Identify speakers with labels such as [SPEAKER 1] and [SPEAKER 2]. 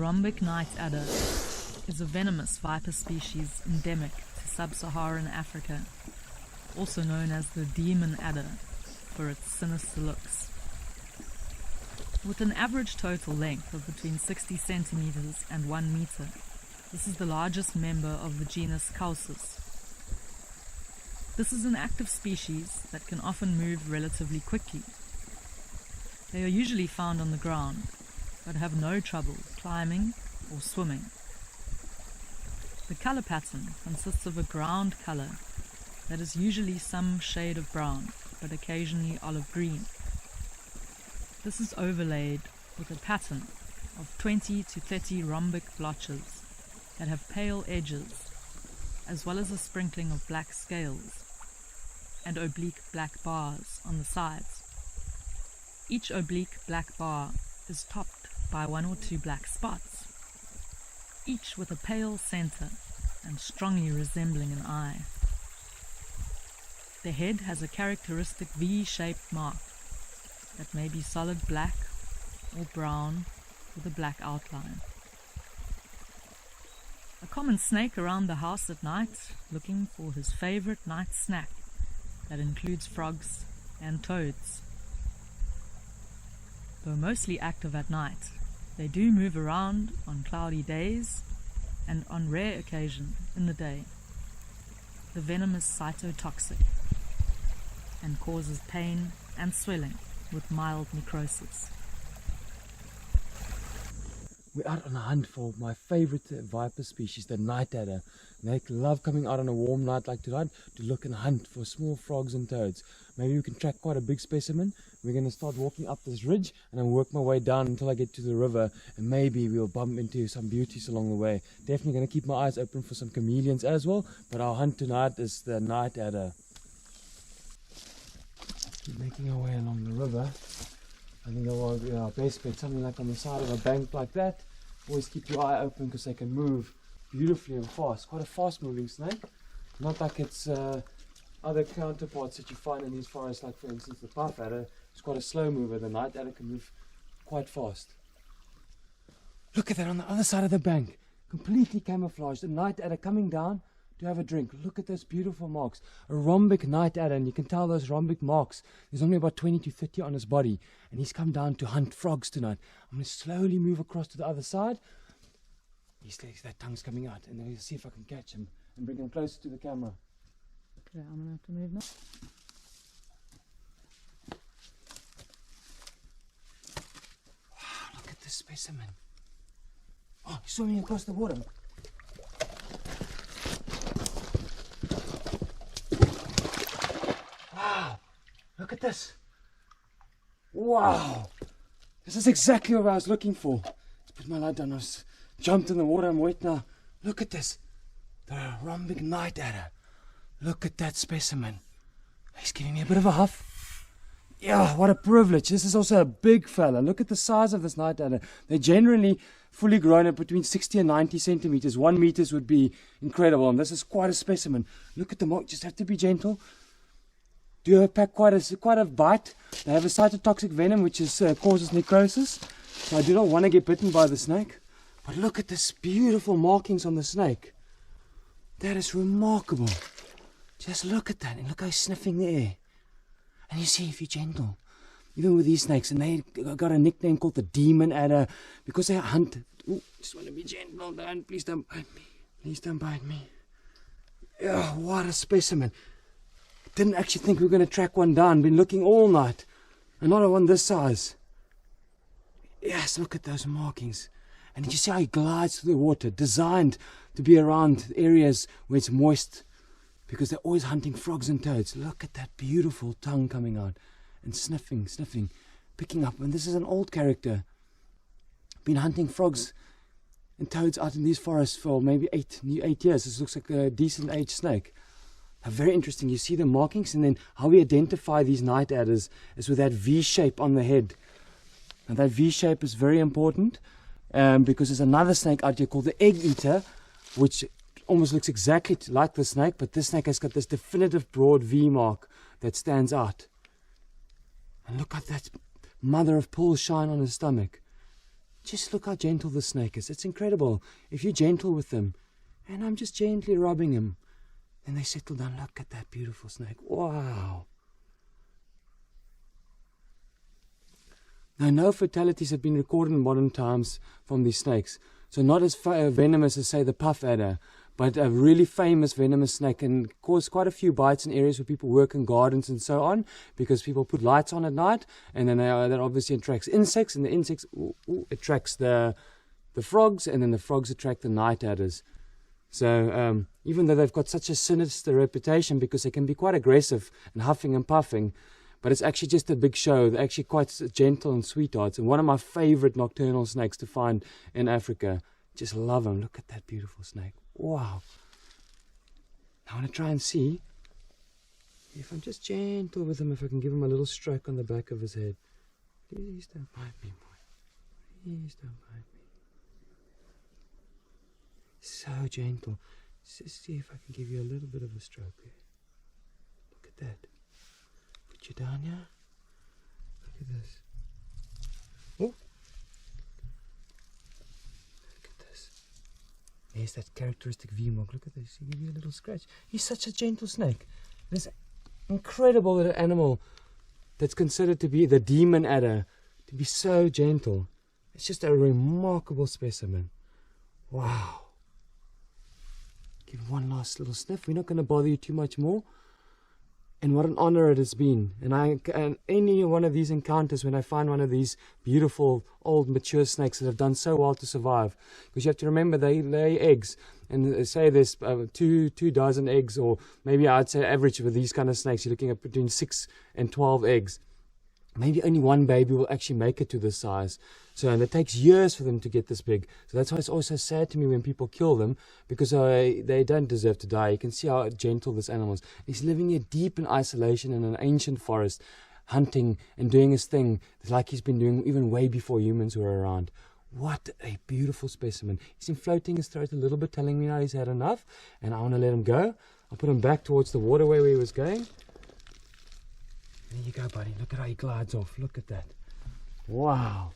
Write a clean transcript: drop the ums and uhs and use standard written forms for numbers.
[SPEAKER 1] Rhombic night adder is a venomous viper species endemic to sub-Saharan Africa, also known as the demon adder for its sinister looks. With an average total length of between 60 centimeters and 1 meter, this is the largest member of the genus Causus. This is an active species that can often move relatively quickly. They are usually found on the ground, but have no trouble climbing or swimming. The color pattern consists of a ground color that is usually some shade of brown, but occasionally olive green. This is overlaid with a pattern of 20 to 30 rhombic blotches that have pale edges, as well as a sprinkling of black scales and oblique black bars on the sides. Each oblique black bar is topped by 1 or 2 black spots, each with a pale center and strongly resembling an eye. The head has a characteristic V-shaped mark that may be solid black or brown with a black outline. A common snake around the house at night, looking for his favorite night snack that includes frogs and toads. Though mostly active at night, they do move around on cloudy days and on rare occasion in the day. The venom is cytotoxic and causes pain and swelling with mild necrosis.
[SPEAKER 2] We're out on a hunt for my favorite viper species, the night adder. They love coming out on a warm night like tonight to look and hunt for small frogs and toads. Maybe we can track quite a big specimen. We're going to start walking up this ridge and I'll work my way down until I get to the river, and maybe we'll bump into some beauties along the way. Definitely going to keep my eyes open for some chameleons as well, but our hunt tonight is the night adder. Keep making our way along the river. I think that will be our best bet, something like on the side of a bank like that. Always keep your eye open because they can move beautifully and fast. Quite a fast moving snake. Not like its other counterparts that you find in these forests, like for instance the puff adder. It's quite a slow mover. The night adder can move quite fast. Look at that on the other side of the bank. Completely camouflaged. The night adder coming down to have a drink. Look at those beautiful marks. A rhombic night adder, and you can tell those rhombic marks. There's only about 20 to 30 on his body, and he's come down to hunt frogs tonight. I'm going to slowly move across to the other side. That tongue's coming out, and then we'll see if I can catch him and bring him closer to the camera.
[SPEAKER 1] Okay, I'm going to have to move now.
[SPEAKER 2] Wow, look at this specimen. Oh, he's swimming across the water. Wow, look at this. Wow, this is exactly what I was looking for. Let's put my light down. I was jumped in the water. I'm wet now. Look at this. The rhombic night adder. Look at that specimen. He's giving me a bit of a huff. Yeah, what a privilege. This is also a big fella. Look at the size of this night adder. They're generally fully grown at between 60 and 90 centimeters. 1 meter would be incredible. And this is quite a specimen. Look at the mark. Just have to be gentle. Do pack quite a bite. They have a cytotoxic venom which causes necrosis. So I do not want to get bitten by the snake. But look at this beautiful markings on the snake. That is remarkable. Just look at that, and look how he's sniffing the air. And you see, if you're gentle, even with these snakes, and they got a nickname called the demon adder because they hunt. Ooh, just want to be gentle, please don't bite me. Please don't bite me. Yeah, what a specimen. Didn't actually think we were going to track one down. Been looking all night, and not a one this size. Yes, look at those markings. And did you see how he glides through the water, designed to be around areas where it's moist, because they're always hunting frogs and toads. Look at that beautiful tongue coming out and sniffing, picking up. And this is an old character. Been hunting frogs and toads out in these forests for maybe 8 years. This looks like a decent aged snake. Very interesting. You see the markings, and then how we identify these night adders is with that V shape on the head. And that V shape is very important because there's another snake out here called the egg eater, which almost looks exactly like the snake, but this snake has got this definitive broad V mark that stands out. And look at that mother of pearl shine on his stomach. Just look how gentle the snake is. It's incredible. If you're gentle with them, and I'm just gently rubbing him, then they settle down. Look at that beautiful snake. Wow. Now, no fatalities have been recorded in modern times from these snakes. So not as venomous as, say, the puff adder, but a really famous venomous snake can cause quite a few bites in areas where people work in gardens and so on, because people put lights on at night, and then that obviously attracts insects, and the insects attracts the frogs, and then the frogs attract the night adders. So even though they've got such a sinister reputation because they can be quite aggressive and huffing and puffing, but it's actually just a big show. They're actually quite gentle and sweethearts, and one of my favorite nocturnal snakes to find in Africa. Just love them. Look at that beautiful snake. Wow. I want to try and see if I'm just gentle with him, if I can give him a little stroke on the back of his head. Please don't bite me, boy. Please don't bite me. So gentle. Just see if I can give you a little bit of a stroke there. Look at that. Put you down here. Look at this. Oh. Look at this. There's that characteristic V-mark. Look at this. He give you a little scratch. He's such a gentle snake. This incredible little animal that's considered to be the demon adder, to be so gentle. It's just a remarkable specimen. Wow. Give one last little sniff. We're not going to bother you too much more. And what an honor it has been. And any one of these encounters, when I find one of these beautiful old mature snakes that have done so well to survive, because you have to remember they lay eggs, and say there's 2 dozen eggs, or maybe I'd say average with these kind of snakes, you're looking at between 6 and 12 eggs. Maybe only one baby will actually make it to this size. So, and it takes years for them to get this big. So that's why it's also sad to me when people kill them, because they don't deserve to die. You can see how gentle this animal is. He's living here deep in isolation in an ancient forest, hunting and doing his thing, like he's been doing even way before humans were around. What a beautiful specimen. He's been floating his throat a little bit, telling me now he's had enough, and I want to let him go. I'll put him back towards the waterway where he was going. There you go, buddy. Look at how he glides off. Look at that. Wow.